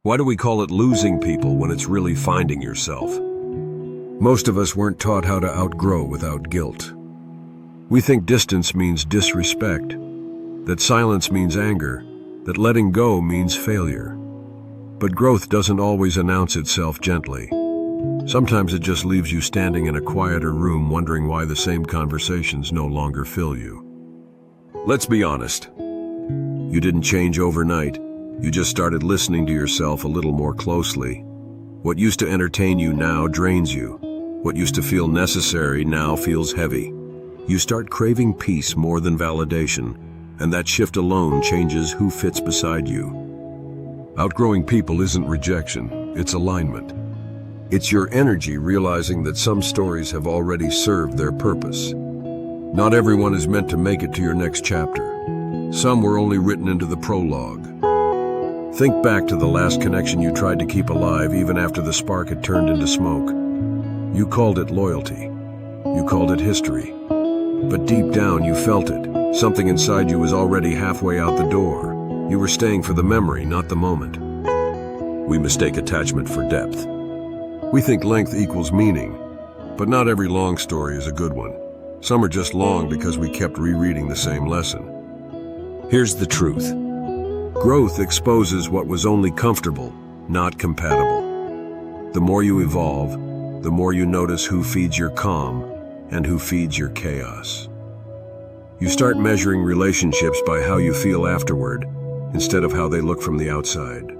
Why do we call it losing people when it's really finding yourself? Most of us weren't taught how to outgrow without guilt. We think distance means disrespect, that silence means anger, that letting go means failure. But growth doesn't always announce itself gently. Sometimes it just leaves you standing in a quieter room wondering why the same conversations no longer fill you. Let's be honest. You didn't change overnight. You just started listening to yourself a little more closely. What used to entertain you now drains you. What used to feel necessary now feels heavy. You start craving peace more than validation, and that shift alone changes who fits beside you. Outgrowing people isn't rejection, it's alignment. It's your energy realizing that some stories have already served their purpose. Not everyone is meant to make it to your next chapter. Some were only written into the prologue. Think back to the last connection you tried to keep alive even after the spark had turned into smoke. You called it loyalty. You called it history. But deep down you felt it. Something inside you was already halfway out the door. You were staying for the memory, not the moment. We mistake attachment for depth. We think length equals meaning, but not every long story is a good one. Some are just long because we kept rereading the same lesson. Here's the truth. Growth exposes what was only comfortable, not compatible. The more you evolve, the more you notice who feeds your calm and who feeds your chaos. You start measuring relationships by how you feel afterward, instead of how they look from the outside.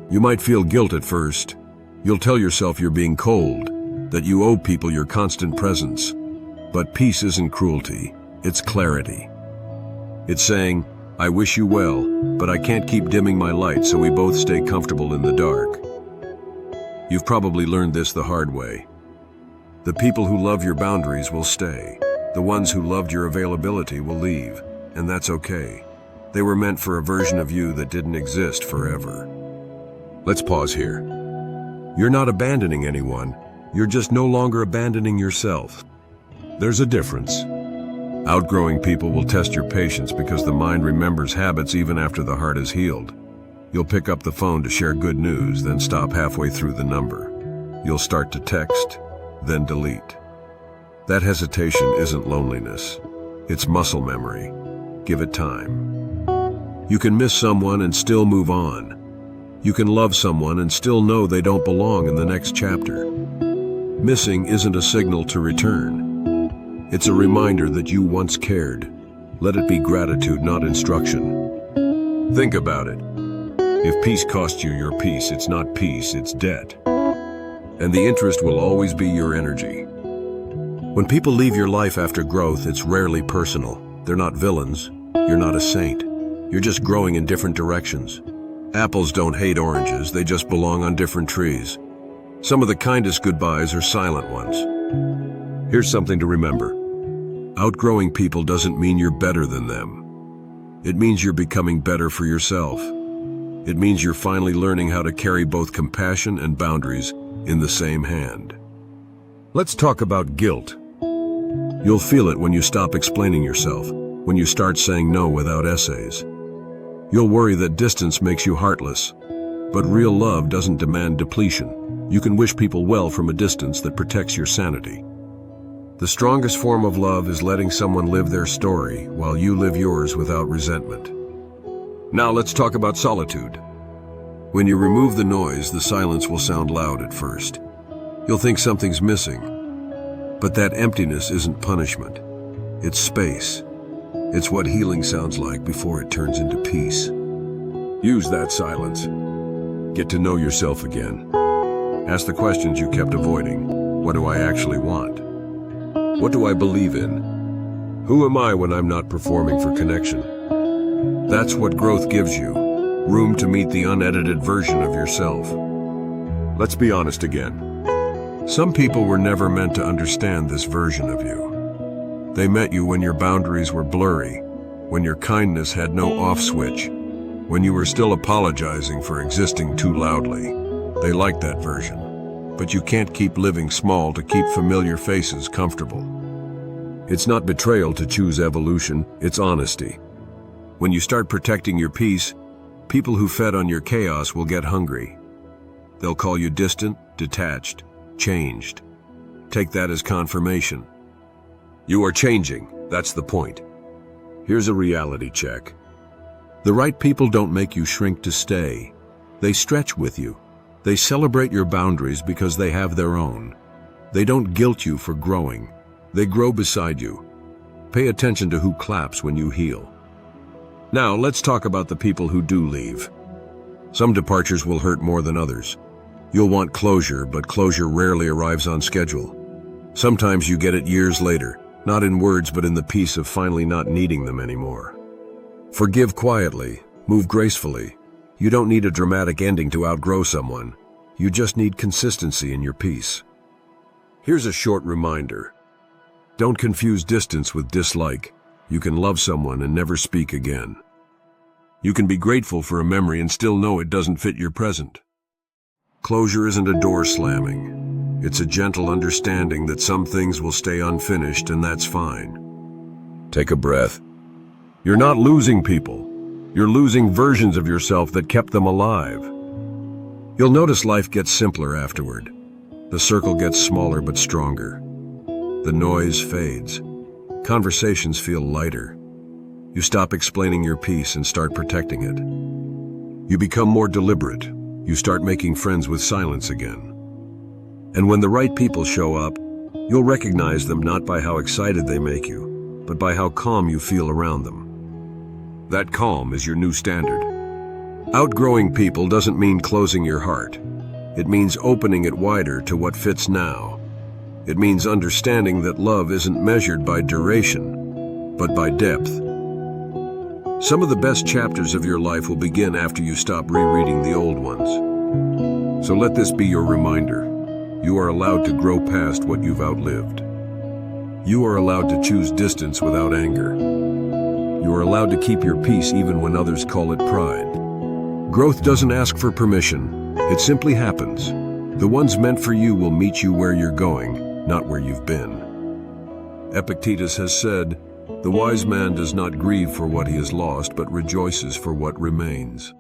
You might feel guilt at first. You'll tell yourself you're being cold, that you owe people your constant presence. But peace isn't cruelty, it's clarity. It's saying, I wish you well, but I can't keep dimming my light so we both stay comfortable in the dark. You've probably learned this the hard way. The people who love your boundaries will stay. The ones who loved your availability will leave, and that's okay. They were meant for a version of you that didn't exist forever. Let's pause here. You're not abandoning anyone. You're just no longer abandoning yourself. There's a difference. Outgrowing people will test your patience because the mind remembers habits even after the heart is healed. You'll pick up the phone to share good news, then stop halfway through the number. You'll start to text, then delete. That hesitation isn't loneliness. It's muscle memory. Give it time. You can miss someone and still move on. You can love someone and still know they don't belong in the next chapter. Missing isn't a signal to return. It's a reminder that you once cared. Let it be gratitude, not instruction. Think about it. If peace costs you your peace, it's not peace, it's debt. And the interest will always be your energy. When people leave your life after growth, it's rarely personal. They're not villains. You're not a saint. You're just growing in different directions. Apples don't hate oranges, they just belong on different trees. Some of the kindest goodbyes are silent ones. Here's something to remember. Outgrowing people doesn't mean you're better than them. It means you're becoming better for yourself. It means you're finally learning how to carry both compassion and boundaries in the same hand. Let's talk about guilt. You'll feel it when you stop explaining yourself, when you start saying no without essays. You'll worry that distance makes you heartless, but real love doesn't demand depletion. You can wish people well from a distance that protects your sanity. The strongest form of love is letting someone live their story while you live yours without resentment. Now let's talk about solitude. When you remove the noise, the silence will sound loud at first. You'll think something's missing, but that emptiness isn't punishment. It's space. It's what healing sounds like before it turns into peace. Use that silence. Get to know yourself again. Ask the questions you kept avoiding. What do I actually want? What do I believe in? Who am I when I'm not performing for connection? That's what growth gives you. Room to meet the unedited version of yourself. Let's be honest again. Some people were never meant to understand this version of you. They met you when your boundaries were blurry, when your kindness had no off switch, when you were still apologizing for existing too loudly. They liked that version. But you can't keep living small to keep familiar faces comfortable. It's not betrayal to choose evolution, it's honesty. When you start protecting your peace, People who fed on your chaos will get hungry. They'll call you distant, detached, changed. Take that as confirmation. You are changing, that's the point. Here's a reality check. The right people don't make you shrink to stay. They stretch with you. They celebrate your boundaries because they have their own. They don't guilt you for growing. They grow beside you. Pay attention to who claps when you heal. Now, let's talk about the people who do leave. Some departures will hurt more than others. You'll want closure, but closure rarely arrives on schedule. Sometimes you get it years later, not in words but in the peace of finally not needing them anymore. Forgive quietly, move gracefully. You don't need a dramatic ending to outgrow someone. You just need consistency in your peace. Here's a short reminder. Don't confuse distance with dislike. You can love someone and never speak again. You can be grateful for a memory and still know it doesn't fit your present. Closure isn't a door slamming. It's a gentle understanding that some things will stay unfinished, and that's fine. Take a breath. You're not losing people. You're losing versions of yourself that kept them alive. You'll notice life gets simpler afterward. The circle gets smaller but stronger. The noise fades. Conversations feel lighter. You stop explaining your peace and start protecting it. You become more deliberate. You start making friends with silence again. And when the right people show up, you'll recognize them not by how excited they make you, but by how calm you feel around them. That calm is your new standard. Outgrowing people doesn't mean closing your heart. It means opening it wider to what fits now. It means understanding that love isn't measured by duration, but by depth. Some of the best chapters of your life will begin after you stop rereading the old ones. So let this be your reminder. You are allowed to grow past what you've outlived. You are allowed to choose distance without anger. You are allowed to keep your peace even when others call it pride. Growth doesn't ask for permission. It simply happens. The ones meant for you will meet you where you're going, not where you've been. Epictetus has said, "The wise man does not grieve for what he has lost, but rejoices for what remains."